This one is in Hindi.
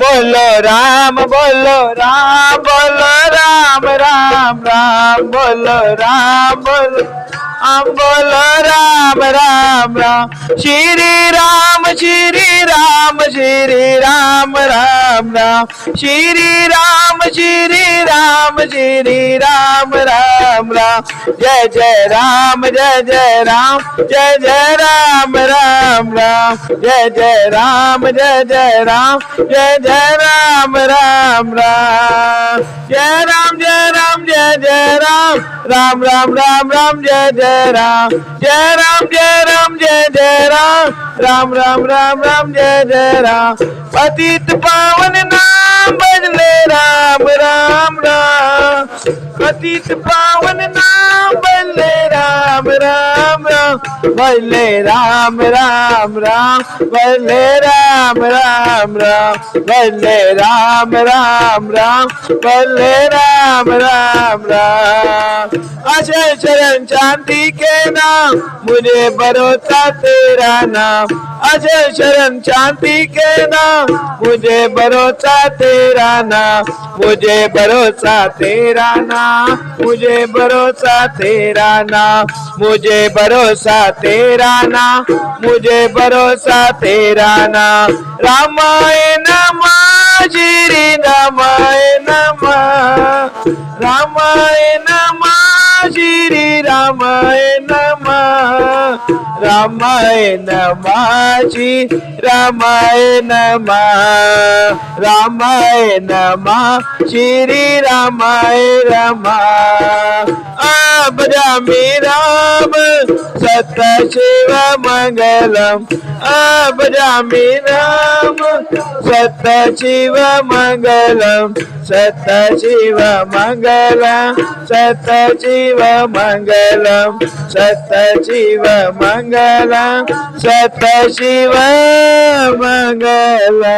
बोलो राम बोलो राम बोलो राम राम राम बोलो राम बोलो राम बोलो राम राम राम श्री राम श्री राम श्री राम राम राम श्री राम श्री राम श्री राम राम राम जय जय राम जय जय राम जय जय राम राम राम जय जय राम जय जय राम जय जय राम राम राम जय राम जय राम जय जय राम राम राम राम राम जय जय राम जय राम जय राम जय जय राम राम राम राम राम जय जय राम पतित पावन नाम बदले राम राम राम पतित पावन नाम बदले राम राम राम बदले राम राम राम बदले राम राम राम बदले राम राम राम बदले राम राम राम अजय चरण शांति के नाम मुझे भरोसा तेरा नाम अजय शरण शांति के नाम मुझे भरोसा तेरा नाम मुझे भरोसा तेरा नाम मुझे भरोसा तेरा नाम मुझे भरोसा तेरा नाम मुझे भरोसा तेरा नाम रामाय नमः श्री रामाय नमः रामाय नमः श्री रामाय नमः रामाय नमः श्री रामाय नमः रामाय नमः श्री रामाय नमः अभजामि राम सत्य शिव मंगलम अभजामि राम सत्य शिव मंगलम सत्य शिव मंगलम सत्य शिव मंगलम सत्य शिव मंगलम सत्य शिव मंगलम।